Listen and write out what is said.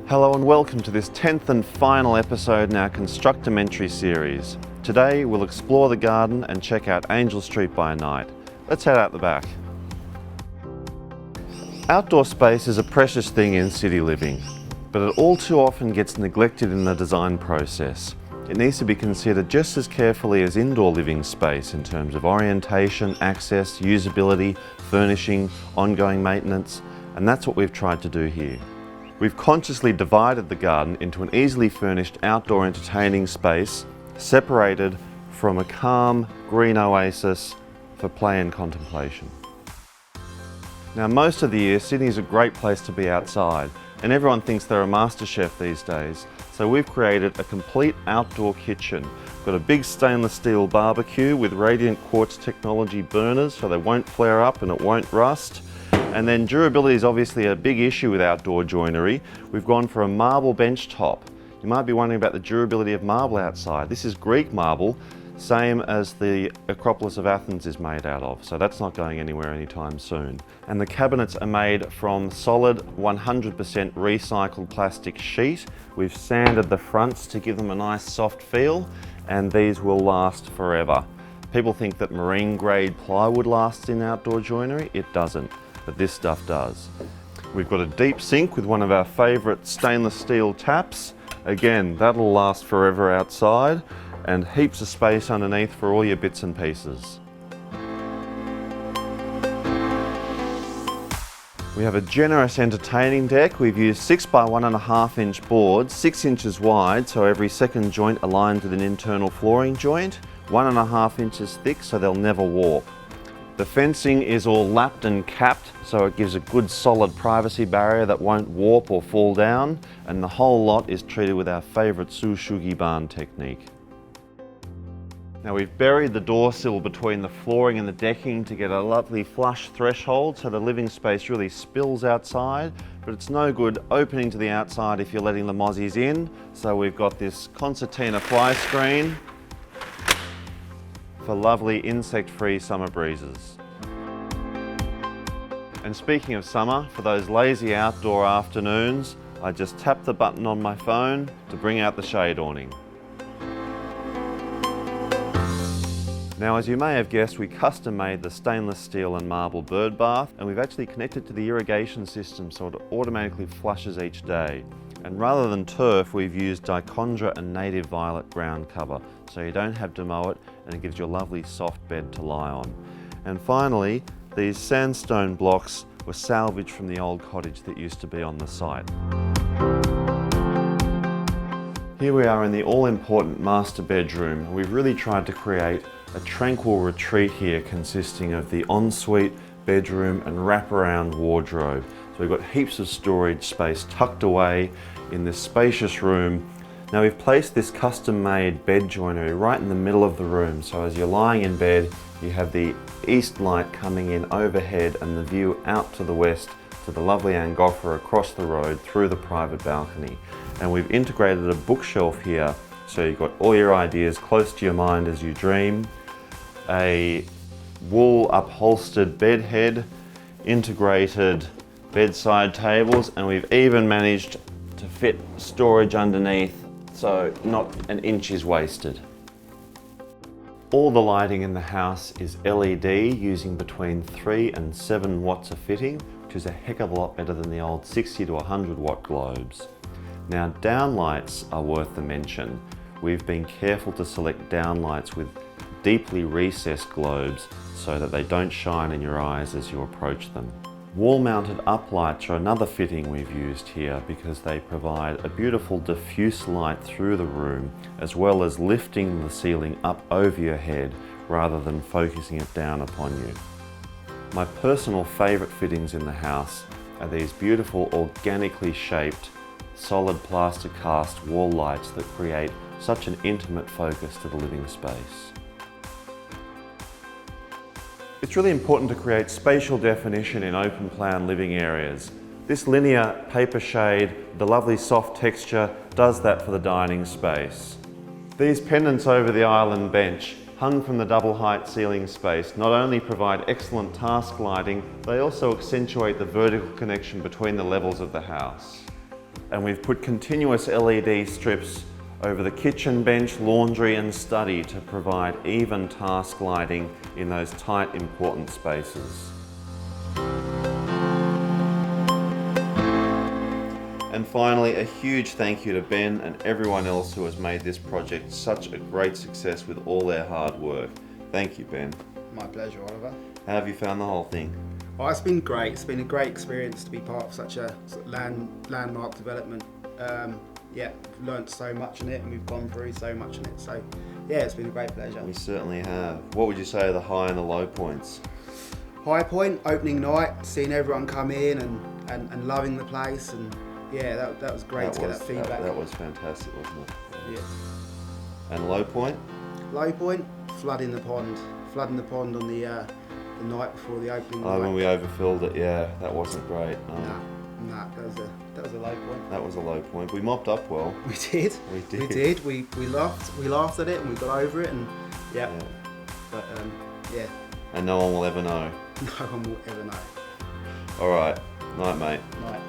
Hello and welcome to this 10th and final episode in our Constructamentary series. Today we'll explore the garden and check out Angel Street by night. Let's head out the back. Outdoor space is a precious thing in city living, but it all too often gets neglected in the design process. It needs to be considered just as carefully as indoor living space in terms of orientation, access, usability, furnishing, ongoing maintenance, and that's what we've tried to do here. We've consciously divided the garden into an easily furnished outdoor entertaining space, separated from a calm green oasis for play and contemplation. Now, most of the year, Sydney's a great place to be outside, and everyone thinks they're a master chef these days. So we've created a complete outdoor kitchen. We've got a big stainless steel barbecue with radiant quartz technology burners so they won't flare up and it won't rust. And then durability is obviously a big issue with outdoor joinery. We've gone for a marble bench top. You might be wondering about the durability of marble outside. This is Greek marble, same as the Acropolis of Athens is made out of, so that's not going anywhere anytime soon. And the cabinets are made from solid 100% recycled plastic sheet. We've sanded the fronts to give them a nice soft feel, and these will last forever. People think that marine grade plywood lasts in outdoor joinery. It doesn't, but this stuff does. We've got a deep sink with one of our favourite stainless steel taps. Again, that'll last forever outside, and heaps of space underneath for all your bits and pieces. We have a generous entertaining deck. We've used 6 by 1.5 inch boards, 6 inches wide, so every second joint aligned with an internal flooring joint, 1.5 inches thick so they'll never warp. The fencing is all lapped and capped, so it gives a good solid privacy barrier that won't warp or fall down, and the whole lot is treated with our favourite Sushugi-ban technique. Now, we've buried the door sill between the flooring and the decking to get a lovely flush threshold so the living space really spills outside, but it's no good opening to the outside if you're letting the mozzies in. So we've got this concertina fly screen for lovely insect-free summer breezes. And speaking of summer, for those lazy outdoor afternoons, I just tap the button on my phone to bring out the shade awning. Now, as you may have guessed, we custom made the stainless steel and marble bird bath, and we've actually connected to the irrigation system so it automatically flushes each day. And rather than turf, we've used dichondra and native violet ground cover, so you don't have to mow it, and it gives you a lovely soft bed to lie on. And finally, these sandstone blocks were salvaged from the old cottage that used to be on the site. Here we are in the all-important master bedroom, and we've really tried to create a tranquil retreat here consisting of the ensuite, bedroom and wraparound wardrobe. So we've got heaps of storage space tucked away in this spacious room. Now, we've placed this custom-made bed joinery right in the middle of the room, so as you're lying in bed you have the east light coming in overhead and the view out to the west to the lovely Angoffer across the road through the private balcony. And we've integrated a bookshelf here so you've got all your ideas close to your mind as you dream, a wool upholstered bed head, integrated bedside tables, and we've even managed to fit storage underneath so not an inch is wasted. All the lighting in the house is LED using between 3 and 7 watts of fitting, which is a heck of a lot better than the old 60 to 100 watt globes. Now, downlights are worth the mention. We've been careful to select downlights with deeply recessed globes so that they don't shine in your eyes as you approach them. Wall-mounted uplights are another fitting we've used here because they provide a beautiful diffuse light through the room, as well as lifting the ceiling up over your head rather than focusing it down upon you. My personal favourite fittings in the house are these beautiful organically shaped solid plaster cast wall lights that create such an intimate focus to the living space. It's really important to create spatial definition in open plan living areas. This linear paper shade, the lovely soft texture, does that for the dining space. These pendants over the island bench, hung from the double height ceiling space, not only provide excellent task lighting, they also accentuate the vertical connection between the levels of the house. And we've put continuous LED strips over the kitchen bench, laundry and study to provide even task lighting in those tight, important spaces. And finally, a huge thank you to Ben and everyone else who has made this project such a great success with all their hard work. Thank you, Ben. My pleasure, Oliver. How have you found the whole thing? Oh, it's been great. It's been a great experience to be part of such a landmark development. Yeah, we've learnt so much in it and we've gone through so much in it. So yeah, it's been a great pleasure. We certainly have. What would you say are the high and the low points? High point, opening night, seeing everyone come in and loving the place, and yeah, that was great to get that feedback. That was fantastic, wasn't it? Yeah. And low point? Low point, flooding the pond on the night before the opening night. Oh, when we overfilled it, yeah, that wasn't great. No. Nah, that was a low point. That was a low point. We mopped up well. We did. We laughed at it and we got over it, and yeah. But yeah. And no one will ever know. No one will ever know. All right. Night, mate. Night.